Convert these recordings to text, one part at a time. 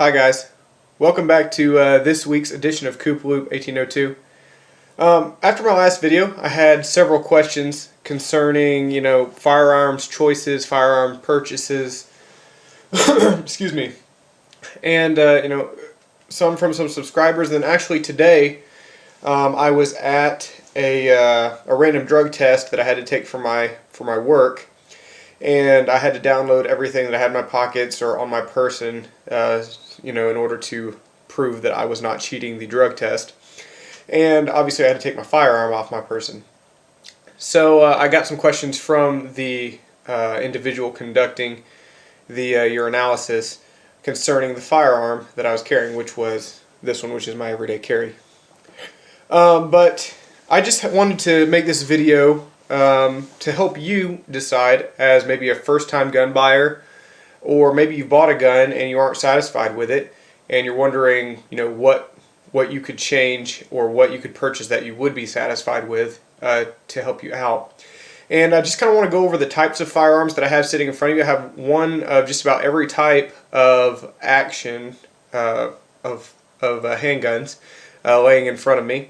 Hi guys, welcome back to this week's edition of Coopaloop 1802. After my last video, I had several questions concerning, firearms choices, firearm purchases, excuse me, and some from some subscribers. And then actually today, I was at a random drug test that I had to take for my work. And I had to download everything that I had in my pockets or on my person, in order to prove that I was not cheating the drug test. And obviously I had to take my firearm off my person. So I got some questions from the individual conducting the urinalysis concerning the firearm that I was carrying, which was this one, which is my everyday carry. But I just wanted to make this video to help you decide, as maybe a first-time gun buyer, or maybe you bought a gun and you aren't satisfied with it and you're wondering what you could change or what you could purchase that you would be satisfied with to help you out. And I just kind of want to go over the types of firearms that I have sitting in front of you. I have one of just about every type of action of handguns laying in front of me,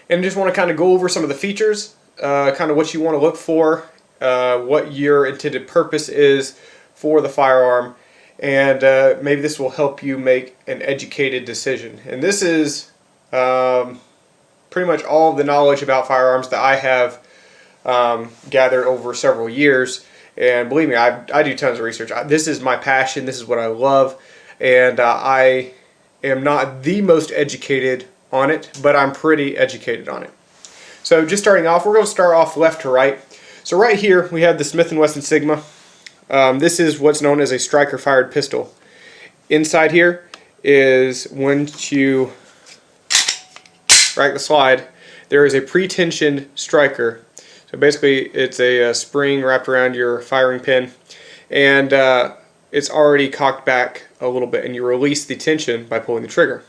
and just want to kind of go over some of the features, kind of what you want to look for, what your intended purpose is for the firearm, and maybe this will help you make an educated decision. And this is pretty much all of the knowledge about firearms that I have gathered over several years. And believe me, I do tons of research. This is my passion. This is what I love, and I am not the most educated on it, but I'm pretty educated on it. So just starting off, we're going to start off left to right. So right here we have the Smith & Wesson Sigma. This is what's known as a striker fired pistol. Inside here is, once you rack the slide, there is a pre-tensioned striker. So basically it's a spring wrapped around your firing pin, and it's already cocked back a little bit, and you release the tension by pulling the trigger.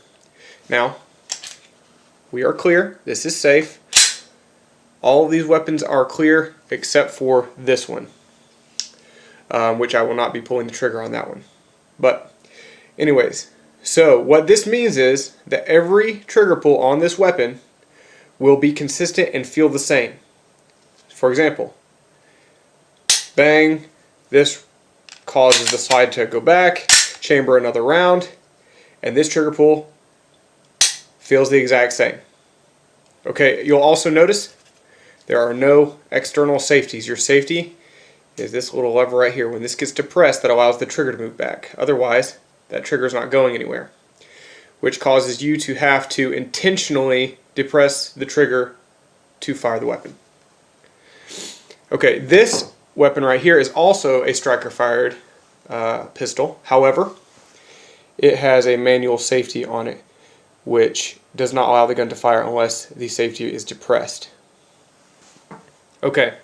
Now, we are clear. This is safe. All of these weapons are clear except for this one, which I will not be pulling the trigger on that one. But anyways, so what this means is that every trigger pull on this weapon will be consistent and feel the same. For example, bang, this causes the slide to go back, chamber another round, and this trigger pull feels the exact same. Okay, you'll also notice there are no external safeties. Your safety is this little lever right here. When this gets depressed, that allows the trigger to move back. Otherwise, that trigger is not going anywhere, which causes you to have to intentionally depress the trigger to fire the weapon. Okay, this weapon right here is also a striker fired pistol. However, it has a manual safety on it, which does not allow the gun to fire unless the safety is depressed. Okay,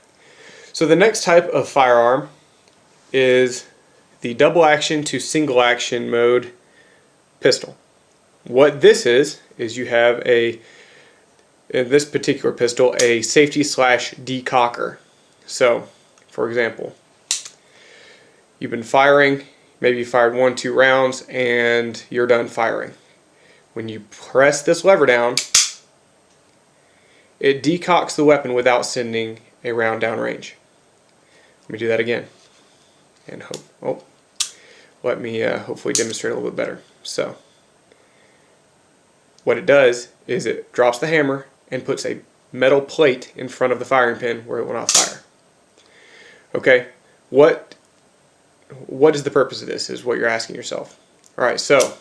so the next type of firearm is the double action to single action mode pistol. What this is you have in this particular pistol, a safety slash decocker. So, for example, you've been firing, maybe you fired 1-2 rounds and you're done firing. When you press this lever down, it decocks the weapon without sending a round downrange. Let me do that again, and let me hopefully demonstrate a little bit better. So, what it does is it drops the hammer and puts a metal plate in front of the firing pin where it will not fire. Okay, what is the purpose of this, is what you're asking yourself. Alright, so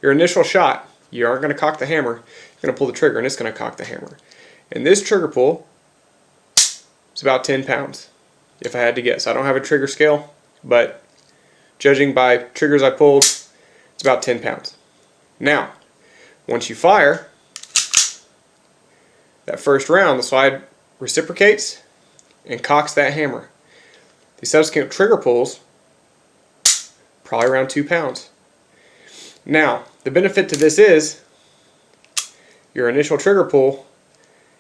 your initial shot, you aren't going to cock the hammer, you're going to pull the trigger and it's going to cock the hammer. And this trigger pull is about 10 pounds, if I had to guess. I don't have a trigger scale, but judging by triggers I pulled, it's about 10 pounds. Now, once you fire, that first round, the slide reciprocates and cocks that hammer. The subsequent trigger pulls, probably around 2 pounds. Now, the benefit to this is, your initial trigger pull,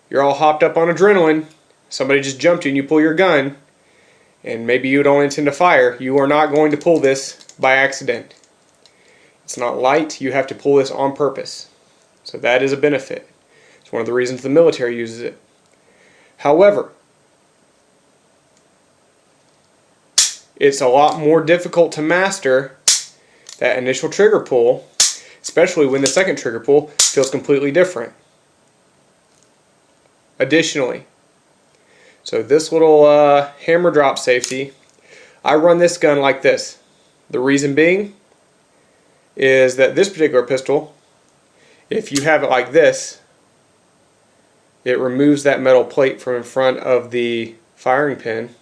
you're all hopped up on adrenaline, somebody just jumped you and you pull your gun, and maybe you don't intend to fire. You are not going to pull this by accident. It's not light. You have to pull this on purpose. So that is a benefit. It's one of the reasons the military uses it. However, it's a lot more difficult to master that initial trigger pull, especially when the second trigger pull feels completely different. Additionally, so this little hammer drop safety, I run this gun like this. The reason being is that this particular pistol, if you have it like this, it removes that metal plate from in front of the firing pin,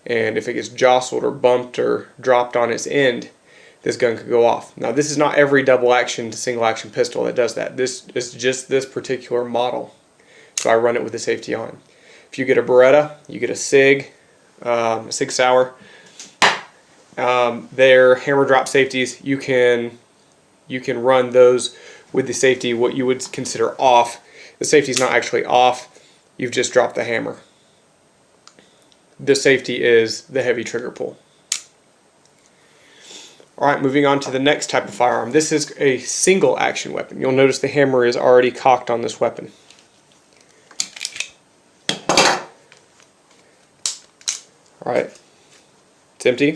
and if it gets jostled or bumped or dropped on its end, this gun could go off. Now this is not every double action to single action pistol that does that. This is just this particular model. So I run it with the safety on. If you get a Beretta, you get a Sig Sauer, they're hammer drop safeties. You can run those with the safety what you would consider off. The safety is not actually off. You've just dropped the hammer. The safety is the heavy trigger pull. Alright, moving on to the next type of firearm. This is a single action weapon. You'll notice the hammer is already cocked on this weapon. Alright, it's empty.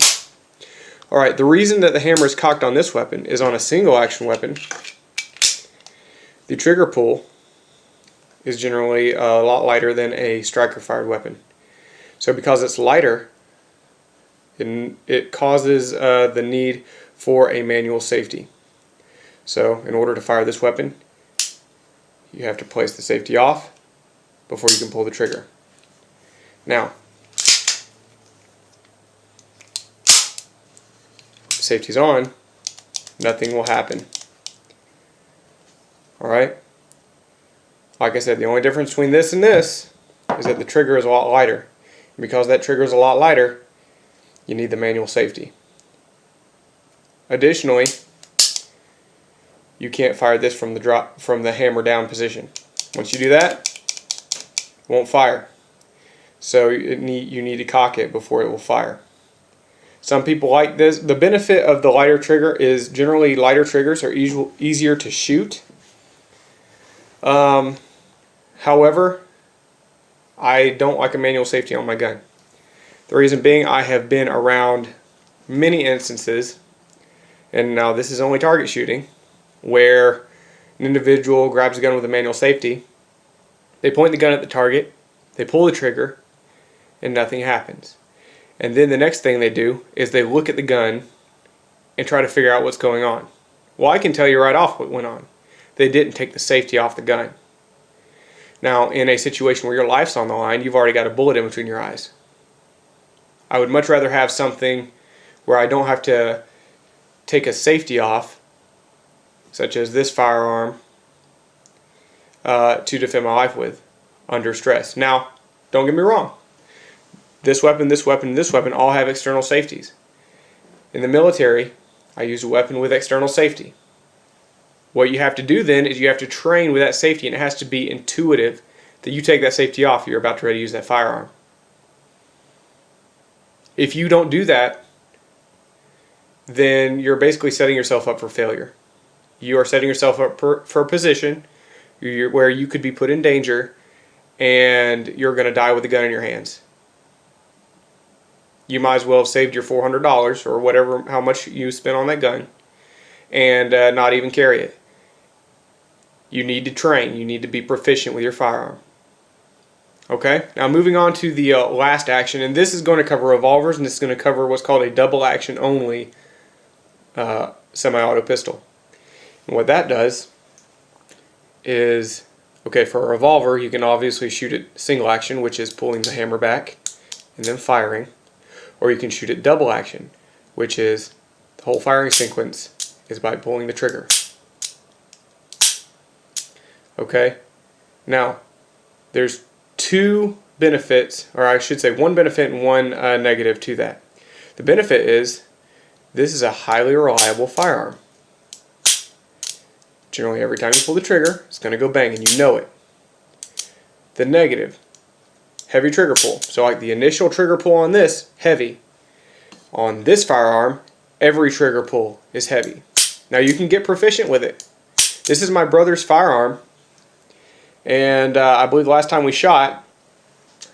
Alright, the reason that the hammer is cocked on this weapon is on a single action weapon, the trigger pull is generally a lot lighter than a striker fired weapon. So because it's lighter, it causes the need for a manual safety. So in order to fire this weapon, you have to place the safety off before you can pull the trigger. Now, safety's on, nothing will happen. Alright? Like I said, the only difference between this and this is that the trigger is a lot lighter. And because that trigger is a lot lighter, you need the manual safety. Additionally, you can't fire this from the hammer down position. Once you do that, it won't fire. So you need to cock it before it will fire. Some people like this. The benefit of the lighter trigger is generally lighter triggers are easier to shoot. However, I don't like a manual safety on my gun. The reason being, I have been around many instances, and now this is only target shooting, where an individual grabs a gun with a manual safety, they point the gun at the target, they pull the trigger, and nothing happens. And then the next thing they do is they look at the gun and try to figure out what's going on. Well, I can tell you right off what went on. They didn't take the safety off the gun. Now, in a situation where your life's on the line, you've already got a bullet in between your eyes. I would much rather have something where I don't have to take a safety off, such as this firearm, to defend my life with, under stress. Now, don't get me wrong. This weapon, this weapon, and this weapon all have external safeties. In the military, I use a weapon with external safety. What you have to do then is you have to train with that safety, and it has to be intuitive that you take that safety off, you're about to ready to use that firearm. If you don't do that, then you're basically setting yourself up for failure. You are setting yourself up for a position where you could be put in danger and you're going to die with a gun in your hands. You might as well have saved your $400 or whatever, how much you spent on that gun, and not even carry it. You need to train. You need to be proficient with your firearm. Okay, now moving on to the last action, and this is going to cover revolvers, and this is going to cover what's called a double action only semi-auto pistol. And what that does is, okay, for a revolver, you can obviously shoot it single action, which is pulling the hammer back and then firing, or you can shoot it double action, which is the whole firing sequence is by pulling the trigger. Okay, now there's two benefits, or I should say one benefit and one negative to that. The benefit is this is a highly reliable firearm. Generally every time you pull the trigger, it's going to go bang and you know it. The negative, heavy trigger pull. So like the initial trigger pull on this, heavy. On this firearm, every trigger pull is heavy. Now you can get proficient with it. This is my brother's firearm, and I believe the last time we shot,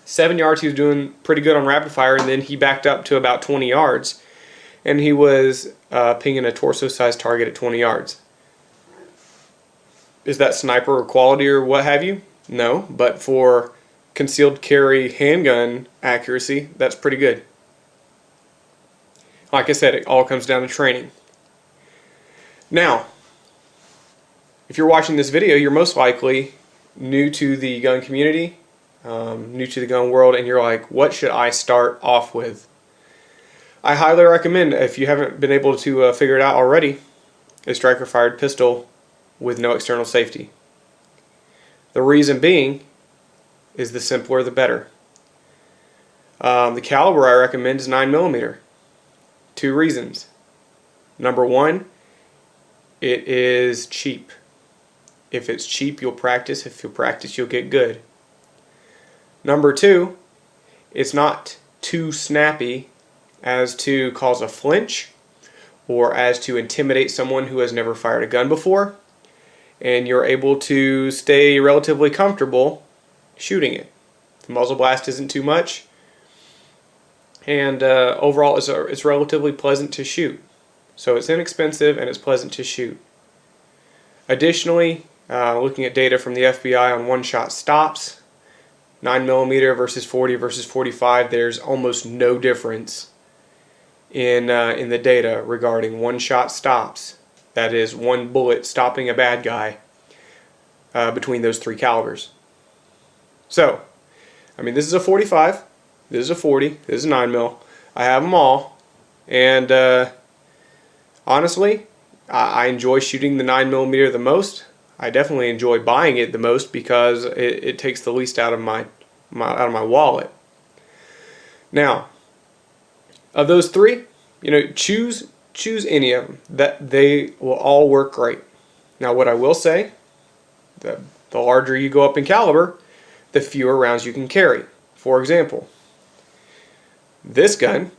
7 yards he was doing pretty good on rapid fire, and then he backed up to about 20 yards, and he was pinging a torso-sized target at 20 yards. Is that sniper or quality or what have you? No, but for concealed carry handgun accuracy, that's pretty good. Like I said, it all comes down to training. Now, if you're watching this video, you're most likely new to the gun community, new to the gun world, and you're like, what should I start off with? I highly recommend, if you haven't been able to figure it out already, a striker-fired pistol with no external safety. The reason being is the simpler the better. The caliber I recommend is 9mm. 2 reasons. Number one, it is cheap. If it's cheap, you'll practice. If you practice, you'll get good. Number two, it's not too snappy as to cause a flinch or as to intimidate someone who has never fired a gun before, and you're able to stay relatively comfortable shooting it. The muzzle blast isn't too much, and overall it's relatively pleasant to shoot. So it's inexpensive and it's pleasant to shoot. Additionally, looking at data from the FBI on one-shot stops, 9mm versus 40 versus 45, there's almost no difference in the data regarding one-shot stops. That is, one bullet stopping a bad guy between those 3 calibers. So, I mean, this is a 45, this is a 40, this is a 9mm. I have them all, and honestly, I enjoy shooting the 9mm the most. I definitely enjoy buying it the most because it takes the least out of my wallet. Now, of those 3, you know, choose any of them. That they will all work great. Now, what I will say, the larger you go up in caliber, the fewer rounds you can carry. For example, this gun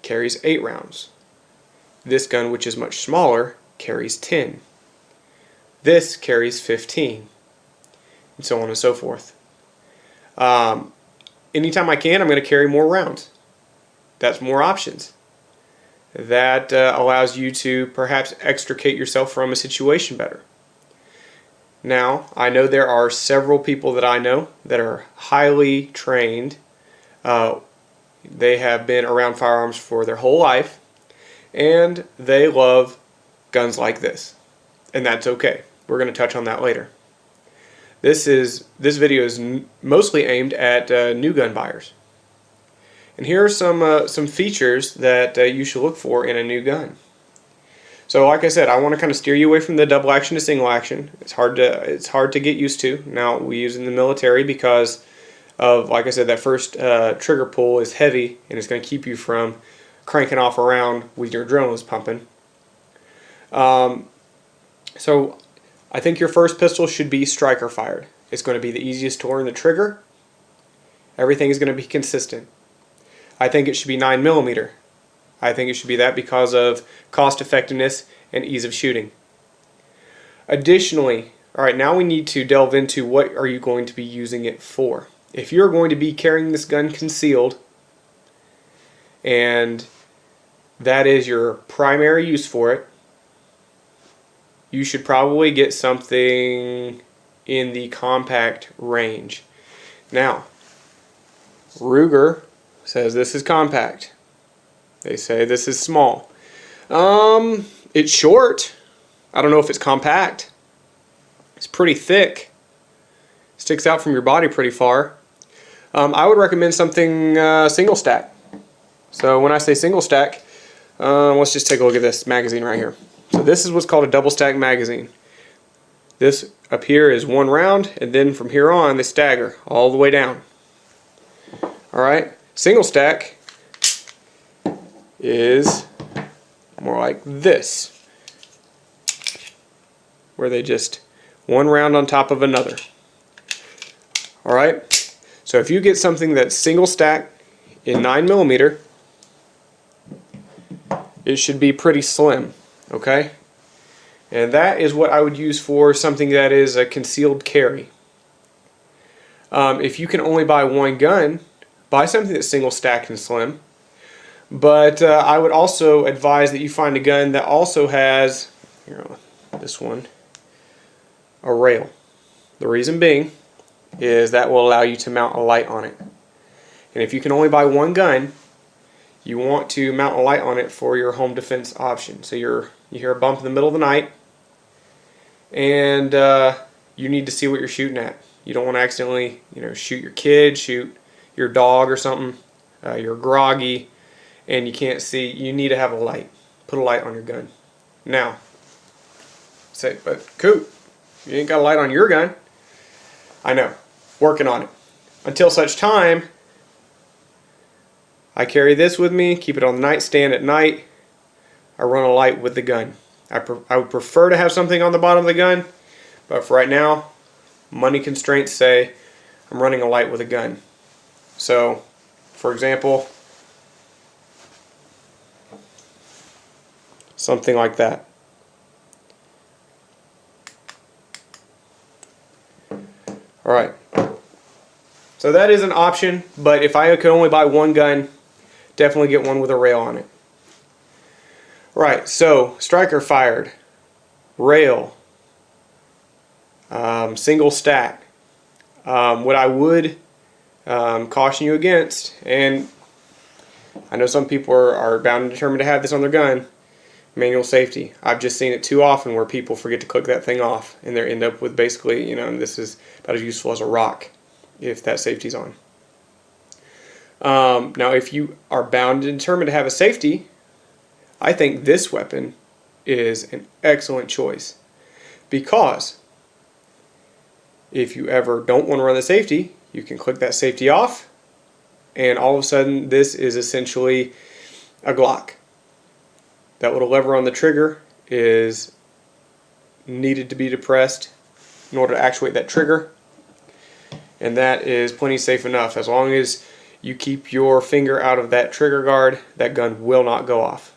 carries 8 rounds. This gun, which is much smaller, carries 10. This carries 15, and so on and so forth. Anytime I can, I'm going to carry more rounds. That's more options. That allows you to perhaps extricate yourself from a situation better. Now, I know there are several people that I know that are highly trained. They have been around firearms for their whole life, and they love guns like this, and that's okay. We're going to touch on that later. This video is mostly aimed at new gun buyers, and here are some features that you should look for in a new gun. So, like I said, I want to kind of steer you away from the double action to single action. It's hard to get used to. Now, we use it in the military because of, like I said, that first trigger pull is heavy, and it's going to keep you from cranking off a round with your adrenaline pumping. So I think your first pistol should be striker fired. It's going to be the easiest to learn the trigger. Everything is going to be consistent. I think it should be 9mm. I think it should be that because of cost effectiveness and ease of shooting. Additionally, alright, now we need to delve into what are you going to be using it for. If you're going to be carrying this gun concealed, and that is your primary use for it, you should probably get something in the compact range. Now, Ruger says this is compact. They say this is small. It's short. I don't know if it's compact. It's pretty thick. Sticks out from your body pretty far. I would recommend something single stack. So when I say single stack, let's just take a look at this magazine right here. So this is what's called a double stack magazine. This up here is 1 round, and then from here on they stagger all the way down. Alright, single stack is more like this, where they just 1 round on top of another. Alright, so if you get something that's single stack in 9mm, it should be pretty slim, okay? And that is what I would use for something that is a concealed carry. If you can only buy one gun, buy something that's single stacked and slim. But I would also advise that you find a gun that also has, here, this one, a rail. The reason being is that will allow you to mount a light on it. And if you can only buy one gun, you want to mount a light on it for your home defense option. So you hear a bump in the middle of the night, and you need to see what you're shooting at. You don't want to accidentally, shoot your kid, shoot your dog or something. You're groggy and you can't see. You need to have a light. Put a light on your gun. Now, say, but Coop, you ain't got a light on your gun. I know, working on it. Until such time, I carry this with me, keep it on the nightstand at night. I run a light with the gun. I would prefer to have something on the bottom of the gun, but for right now, money constraints say I'm running a light with a gun. So, for example, something like that. Alright, so that is an option, but if I could only buy one gun, definitely get one with a rail on it. Right, so striker fired, rail, single stack. What I would caution you against, and I know some people are bound and determined to have this on their gun, manual safety. I've just seen it too often where people forget to click that thing off and they end up with basically, this is about as useful as a rock if that safety's on. Now if you are bound and determined to have a safety, I think this weapon is an excellent choice, because if you ever don't want to run the safety, you can click that safety off and all of a sudden this is essentially a Glock. That little lever on the trigger is needed to be depressed in order to actuate that trigger, and that is plenty safe enough. As long as you keep your finger out of that trigger guard, that gun will not go off.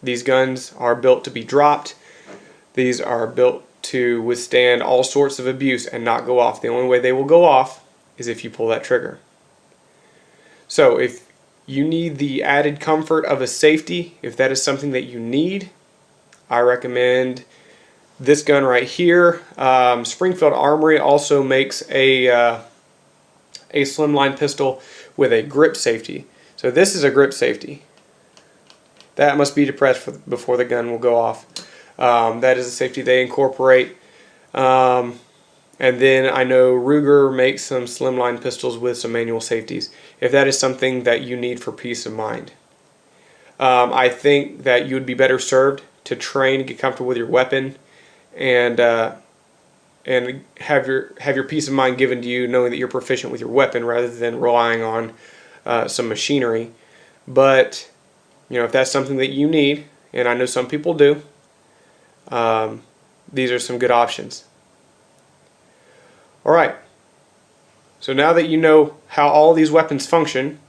These guns are built to be dropped. These are built to withstand all sorts of abuse and not go off. The only way they will go off is if you pull that trigger. So if you need the added comfort of a safety, if that is something that you need, I recommend this gun right here. Springfield Armory also makes a slimline pistol with a grip safety. So this is a grip safety. That must be depressed before the gun will go off. That is a safety they incorporate. And then I know Ruger makes some slimline pistols with some manual safeties, if that is something that you need for peace of mind. I think that you would be better served to train, get comfortable with your weapon, and have your peace of mind given to you knowing that you're proficient with your weapon rather than relying on some machinery. But if that's something that you need, and I know some people do, these are some good options. Alright, so now that you know how all these weapons function,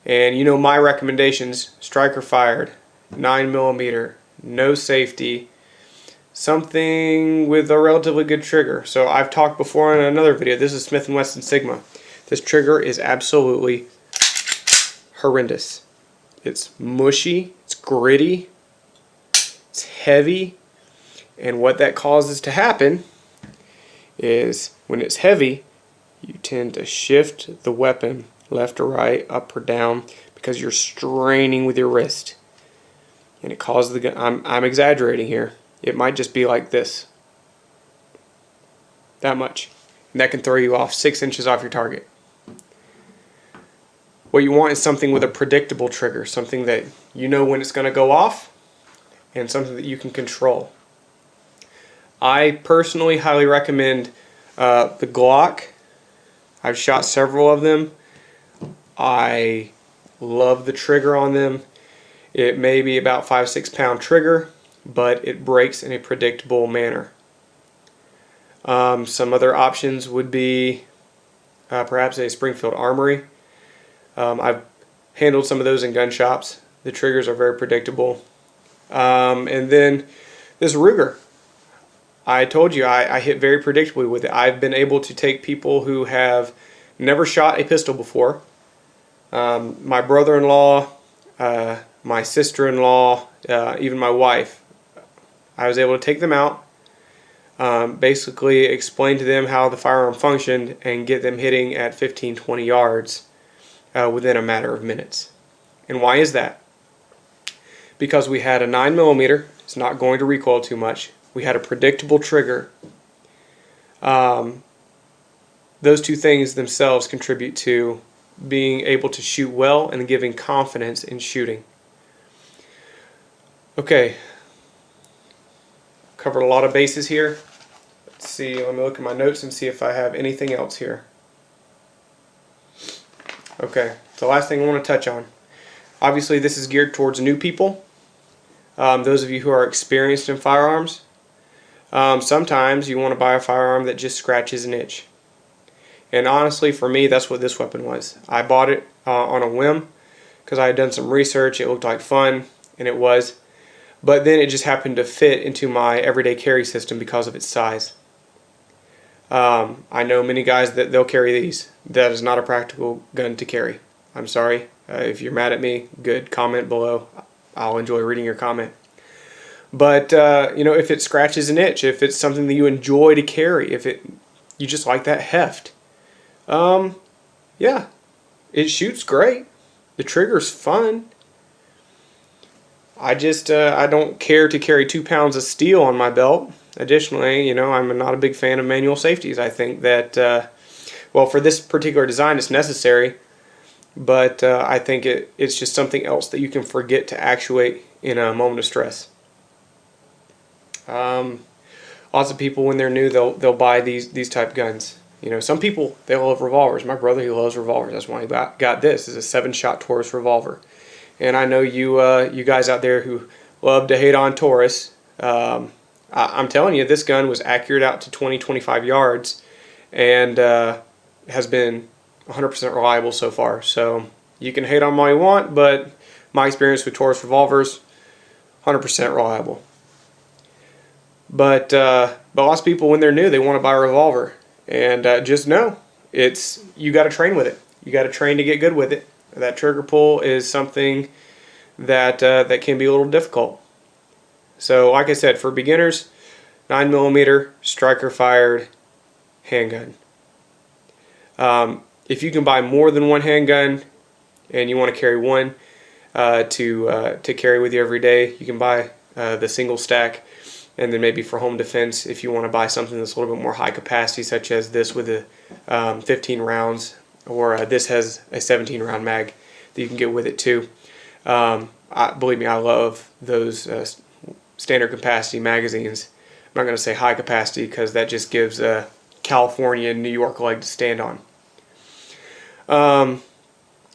and you know my recommendations: striker fired, 9mm, no safety, something with a relatively good trigger. So I've talked before in another video, this is Smith & Wesson Sigma. This trigger is absolutely horrendous. It's mushy, it's gritty, it's heavy, and what that causes to happen is when it's heavy, you tend to shift the weapon left or right, up or down, because you're straining with your wrist, and it causes the gun. I'm exaggerating here. It might just be like this, that much, and that can throw you off 6 inches off your target. What you want is something with a predictable trigger, something that you know when it's going to go off, and something that you can control. I personally highly recommend the Glock. I've shot several of them. I love the trigger on them. It may be about 5-6 pound trigger, but it breaks in a predictable manner. Some other options would be perhaps a Springfield Armory. I've handled some of those in gun shops. The triggers are very predictable. And then This Ruger, I told you I hit very predictably with it. I've been able to take people who have never shot a pistol before. My brother-in-law, my sister-in-law, even my wife. I was able to take them out, basically explain to them how the firearm functioned, and get them hitting at 15-20 yards within a matter of minutes. And why is that? Because we had a 9mm. It's not going to recoil too much. We had a predictable trigger. Those two things themselves contribute to being able to shoot well and giving confidence in shooting. Okay, covered a lot of bases here. Let's see, let me look at my notes and see if I have anything else here. Okay, the last thing I want to touch on. Obviously this is geared towards new people. Those of you who are experienced in firearms. Sometimes you want to buy a firearm that just scratches an itch. And honestly, for me, that's what this weapon was. I bought it on a whim because I had done some research. It looked like fun, and it was. But then it just happened to fit into my everyday carry system because of its size. I know many guys that they'll carry these. That is not a practical gun to carry. I'm sorry. If you're mad at me, good. Comment below. I'll enjoy reading your comment. But you know, if it scratches an itch, if it's something that you enjoy to carry, if you just like that heft, yeah, it shoots great. The trigger's fun. I just I don't care to carry 2 pounds of steel on my belt. Additionally, you know, I'm not a big fan of manual safeties. I think that well, for this particular design, it's necessary, but I think it's just something else that you can forget to actuate in a moment of stress. Lots of people, when they're new, they'll buy these type guns. You know, some people, they love revolvers. My brother, he loves revolvers. That's why he got this. It's a 7-shot Taurus revolver. And I know you guys out there who love to hate on Taurus. I'm telling you, this gun was accurate out to 20-25 yards, and has been 100% reliable so far. So you can hate on them all you want, but my experience with Taurus revolvers, 100% reliable. But lots of people, when they're new, they want to buy a revolver, and just know you got to train with it. You got to train to get good with it. That trigger pull is something that that can be a little difficult. So, like I said, for beginners, 9mm striker fired handgun. If you can buy more than one handgun, and you want to carry one to carry with you every day, you can buy the single stack. And then maybe for home defense, if you want to buy something that's a little bit more high capacity, such as this with a 15 rounds, or this has a 17 round mag that you can get with it too. Believe me, I love those standard capacity magazines. I'm not going to say high capacity because that just gives a California and New York leg to stand on.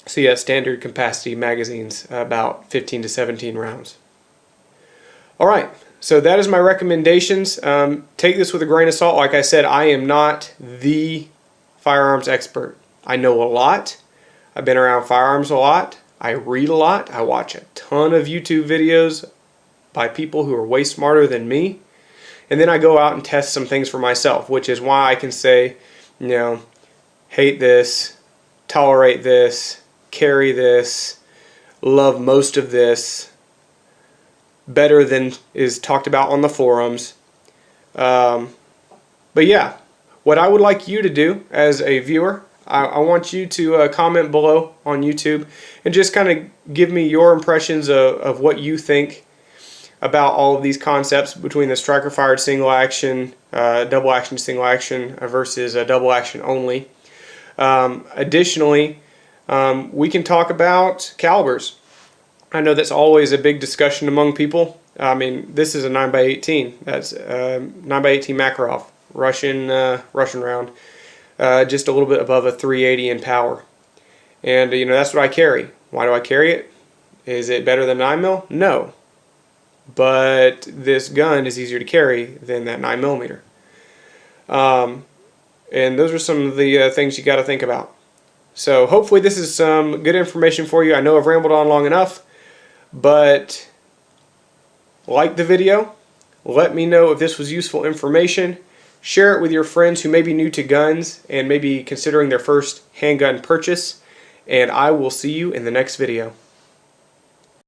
So yeah, standard capacity magazines, about 15 to 17 rounds. Alright. So that is my recommendations. Take this with a grain of salt. Like I said, I am not the firearms expert. I know a lot. I've been around firearms a lot. I read a lot. I watch a ton of YouTube videos by people who are way smarter than me. And then I go out and test some things for myself, which is why I can say, you know, hate this, tolerate this, carry this, love most of this, better than is talked about on the forums. But yeah, what I would like you to do as a viewer, I want you to comment below on YouTube and just kind of give me your impressions of what you think about all of these concepts between the striker fired single action, double action single action versus a double action only. Additionally, we can talk about calibers. I know that's always a big discussion among people. I mean, this is a 9x18. That's 9x18 Makarov, Russian round, just a little bit above a 380 in power. And you know, that's what I carry. Why do I carry it? Is it better than 9mm? No. But this gun is easier to carry than that 9mm. And those are some of the things you got to think about. So hopefully this is some good information for you. I know I've rambled on long enough. But like the video, Let me know if this was useful information. Share it with your friends who may be new to guns and may be considering their first handgun purchase. And I will see you in the next video.